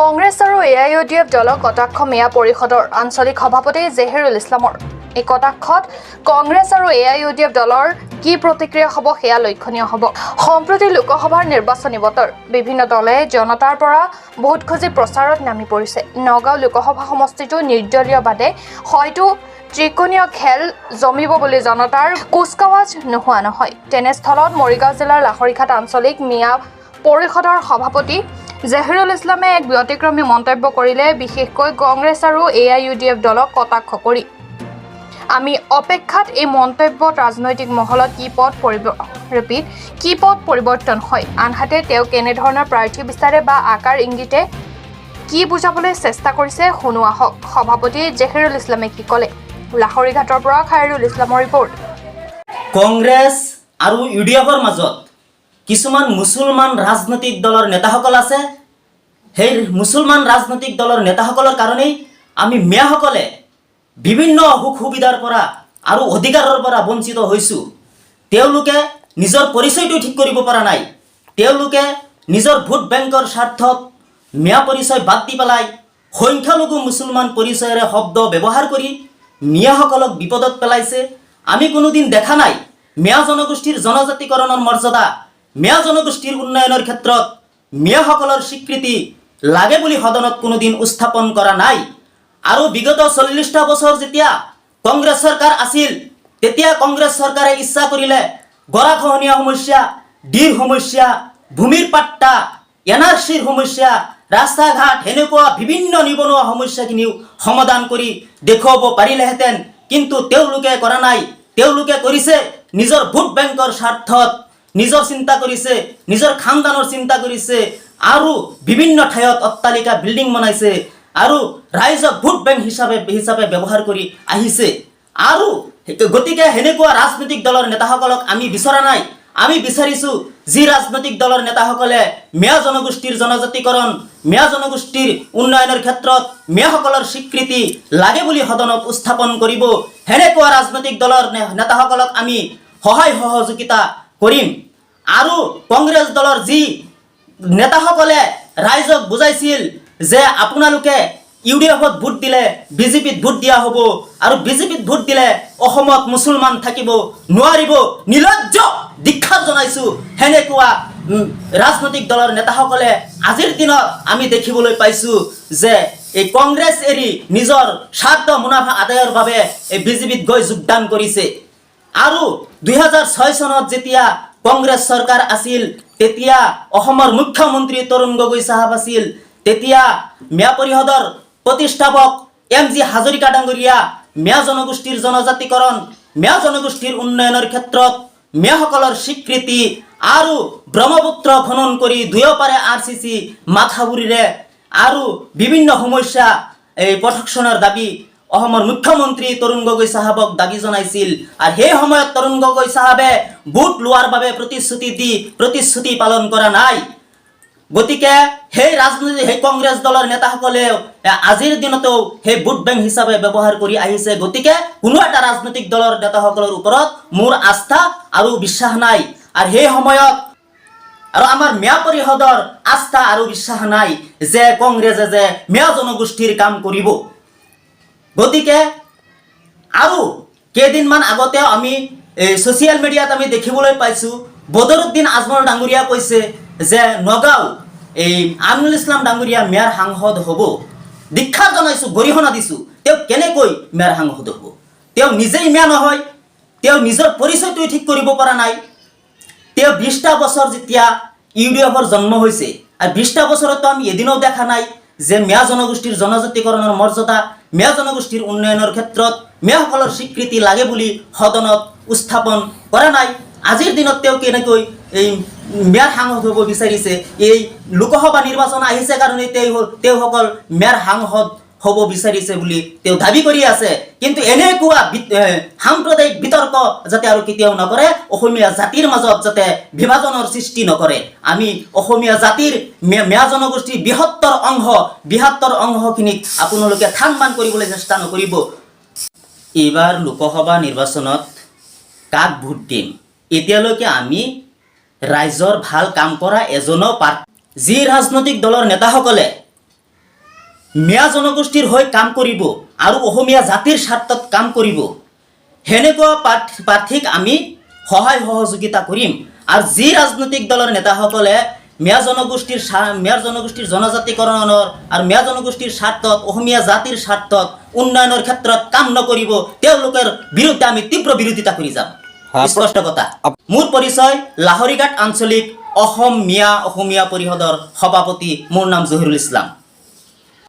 কংগ্ৰেছ আৰু এআইইউডিএফ দলক কটাক্ষ মেয়া পৰিষদৰ আঞ্চলিক সভাপতি জেহিৰুল ইছলামৰ এই কটাক্ষত কংগ্ৰেছ আৰু এআইইউডিএফ দলৰ কি প্ৰতিক্ৰিয়া হ'ব সেয়া লক্ষণীয় হ'ব। সম্প্ৰতি লোকসভাৰ নিৰ্বাচনী বতৰ বিভিন্ন দলে জনতাৰ পৰা ভোট খুজি প্ৰচাৰত নামি পৰিছে। নগাঁও লোকসভা সমষ্টিটো নিৰ্দলীয় বাদে হয়তো ত্ৰিকোণীয় খেল জমিব বুলি জনতাৰ কুচকাৱাজ নোহোৱা নহয়। তেনেস্থলত মৰিগাঁও জিলাৰ লাহৰীঘাট আঞ্চলিক মেয়া পৰিষদৰ সভাপতি জেহিৰুল ইছলামে এক ব্যতিক্ৰমী মন্তব্য কৰিলে, বিশেষকৈ কংগ্ৰেছ আৰু এআইইউডিএফ দলক কটাক্ষ কৰি। আমি অপেক্ষাত এই মন্তব্যত ৰাজনৈতিক মহলত কি পথ পৰিৱৰ্তন হয়, আনহাতে তেওঁ কেনেধৰণৰ প্ৰাৰ্থী বিচাৰে বা আকাৰ ইংগিতে কি বুজাবলৈ চেষ্টা কৰিছে শুনো আহক। সভাপতি জেহিৰুল ইছলামে কি ক'লে, লাহৰীঘাটৰ পৰা খাইৰুল ইছলামৰ ৰিপৰ্ট। কংগ্ৰেছ আৰু ইউডিএফৰ মাজত কিছুমান মুছলমান ৰাজনৈতিক দলৰ নেতাসকল আছে। সেই মুছলমান ৰাজনৈতিক দলৰ নেতাসকলৰ কাৰণেই আমি মেয়াসকলে বিভিন্ন সুখ সুবিধাৰ পৰা আৰু অধিকাৰৰ পৰা বঞ্চিত হৈছোঁ। তেওঁলোকে নিজৰ পৰিচয়টো ঠিক কৰিব পৰা নাই। তেওঁলোকে নিজৰ ভোট বেংকৰ স্বাৰ্থত মেয়া পৰিচয় বাদ দি পেলাই সংখ্যালঘু মুছলমান পৰিচয়েৰে শব্দ ব্যৱহাৰ কৰি মিয়াসকলক বিপদত পেলাইছে। আমি কোনোদিন দেখা নাই মেয়া জনগোষ্ঠীৰ জনজাতিকৰণৰ মৰ্যাদা, মেয়া জনগোষ্ঠীৰ উন্নয়নৰ ক্ষেত্ৰত মিয়াসকলৰ স্বীকৃতি লাগে বুলি সদনত কোনোদিন উত্থাপন কৰা নাই। আৰু বিগত 40টা বছৰ যেতিয়া কংগ্ৰেছ চৰকাৰ আছিল, তেতিয়া কংগ্ৰেছ চৰকাৰে ইচ্ছা কৰিলে গৰাখহনীয়া সমস্যা, ডিৰ সমস্যা, ভূমিৰ পাট্টা, এনআৰচিৰ সমস্যা, ৰাস্তা ঘাট এনেকুৱা বিভিন্ন নিবনুৱা সমস্যাখিনিও সমাধান কৰি দেখুৱাব পাৰিলেহেঁতেন, কিন্তু তেওঁলোকে কৰা নাই। তেওঁলোকে কৰিছে নিজৰ ভোট বেংকৰ স্বাৰ্থত নিজৰ চিন্তা কৰিছে, নিজৰ খানদানৰ চিন্তা কৰিছে আৰু বিভিন্ন ঠাইত অট্টালিকা বিল্ডিং বনাইছে আৰু ৰাইজক ভোট বেংক হিচাপে ব্যৱহাৰ কৰি আহিছে। আৰু গতিকে সেনেকুৱা ৰাজনৈতিক দলৰ নেতাসকলক আমি বিচৰা নাই। আমি বিচাৰিছোঁ যি ৰাজনৈতিক দলৰ নেতাসকলে মেয়া জনগোষ্ঠীৰ জনজাতিকৰণ, মেয়া জনগোষ্ঠীৰ উন্নয়নৰ ক্ষেত্ৰত মেয়াসকলৰ স্বীকৃতি লাগে বুলি সদনত উত্থাপন কৰিব, সেনেকুৱা ৰাজনৈতিক দলৰ নেতাসকলক আমি সহায় সহযোগিতা কৰিম। আৰু কংগ্ৰেছ দলৰ যি নেতাসকলে ৰাইজক বুজাইছিল যে আপোনালোকে ইউডিএফত ভোট দিলে বিজেপিত ভোট দিয়া হ'ব আৰু বিজেপিত ভোট দিলে অসমত মুছলমান থাকিব নোৱাৰিব, নিলজ্জ দীক্ষাত জনাইছোঁ। সেনেকুৱা ৰাজনৈতিক দলৰ নেতাসকলে আজিৰ দিনত আমি দেখিবলৈ পাইছোঁ যে এই কংগ্ৰেছ এৰি নিজৰ স্বাৰ্থ মুনাফা আদায়ৰ বাবে এই বিজেপিত গৈ যোগদান কৰিছে। আৰু 2006 চনত যেতিয়া কংগ্ৰেছ চৰকাৰ আছিল, তেতিয়া অসমৰ মুখ্যমন্ত্ৰী তৰুণ গগৈ চাহাব আছিল। তেতিয়া মেয়া পৰিষদৰ প্ৰতিষ্ঠাপক MG হাজৰিকা ডাঙৰীয়া মেয়া জনগোষ্ঠীৰ জনজাতিকৰণ, মেয়া জনগোষ্ঠীৰ উন্নয়নৰ ক্ষেত্ৰত মেয়াসকলৰ স্বীকৃতি আৰু ব্ৰহ্মপুত্ৰ খনন কৰি দুয়োপাৰে RCC মাথাউৰিৰে আৰু বিভিন্ন সমস্যা এই প্ৰটেকশ্যনৰ দাবী অসমৰ মুখ্যমন্ত্ৰী তৰুণ গগৈ চাহাবক দাবী জনাইছিল। আৰু সেই সময়ত তৰুণ গগৈ চাহাবে ভোট লোৱাৰ বাবে প্ৰতিশ্ৰুতি পালন কৰা নাই। গতিকে সেই কংগ্ৰেছ দলৰ নেতাসকলে আজিৰ দিনতো সেই ভোট বেংক হিচাপে ব্যৱহাৰ কৰি আহিছে। গতিকে কোনো এটা ৰাজনৈতিক দলৰ নেতাসকলৰ ওপৰত মোৰ আস্থা আৰু বিশ্বাস নাই। আৰু সেই সময়ত আৰু আমাৰ মেয়া পৰিষদৰ আস্থা আৰু বিশ্বাস নাই যে কংগ্ৰেছে যে মেয়া জনগোষ্ঠীৰ কাম কৰিব। গতিকে আৰু কেইদিনমান আগতে আমি ছ'চিয়েল মিডিয়াত আমি দেখিবলৈ পাইছোঁ বদৰুদ্দিন আজমল ডাঙৰীয়া কৈছে যে নগাঁও এই আমিনুল ইছলাম ডাঙৰীয়া মেয়াৰ সাংসদ হ'ব। দীক্ষাত জনাইছোঁ, গৰিহণা দিছোঁ। তেওঁ কেনেকৈ মেয়াৰ সাংসদ হ'ব? তেওঁ নিজেই মেয়া নহয়, তেওঁ নিজৰ পৰিচয়টোৱে ঠিক কৰিব পৰা নাই। তেওঁ 20টা বছৰ যেতিয়া ইউডিএফৰ জন্ম হৈছে, আৰু 20টা বছৰতো আমি এদিনও দেখা নাই যে মেয়া জনগোষ্ঠীৰ জনজাতিকৰণৰ মৰ্যাদা, মেয়া জনগোষ্ঠীৰ উন্নয়নৰ ক্ষেত্ৰত মেয়াসকলৰ স্বীকৃতি লাগে বুলি সদনত উত্থাপন কৰা নাই। আজিৰ দিনত তেওঁ কেনেকৈ এই মেয়াৰ সাংসদ হ'ব বিচাৰিছে? এই লোকসভা নিৰ্বাচন আহিছে কাৰণে তেওঁসকল মেয়াৰ সাংসদ হ'ব বিচাৰিছে বুলি তেওঁ দাবী কৰি আছে। কিন্তু এনেকুৱা সাম্প্ৰদায়িক বিতৰ্ক যাতে আৰু কেতিয়াও নকৰে, অসমীয়া জাতিৰ মাজত যাতে বিভাজনৰ সৃষ্টি নকৰে। আমি অসমীয়া জাতিৰ মেয়া জনগোষ্ঠীৰ বৃহত্তৰ অংশখিনিক আপোনালোকে থান কৰিবলৈ চেষ্টা নকৰিব। এইবাৰ লোকসভা নিৰ্বাচনত কাক ভোট দিম? এতিয়ালৈকে আমি ৰাইজৰ ভাল কাম কৰা এজনো যি ৰাজনৈতিক দলৰ নেতাসকলে মিয়া জনগোষ্ঠীৰ হৈ কাম কৰিব আৰু অসমীয়া জাতিৰ স্বাৰ্থত কাম কৰিব সেনেকুৱা প্ৰাৰ্থীক আমি সহায় সহযোগিতা কৰিম আৰু যি ৰাজনৈতিক দলৰ নেতাসকলে মিয়া জনগোষ্ঠীৰ জনজাতিকৰণৰ আৰু মিয়া জনগোষ্ঠীৰ স্বাৰ্থত অসমীয়া জাতিৰ স্বাৰ্থত উন্নয়নৰ ক্ষেত্ৰত কাম নকৰিব তেওঁলোকৰ বিৰুদ্ধে আমি তীব্ৰ বিৰোধিতা কৰি যাম স্পষ্ট কথা মোৰ পৰিচয় লাহৰীঘাট আঞ্চলিক অসমীয়া পৰিষদৰ সভাপতি মোৰ নাম জহিৰুল ইছলাম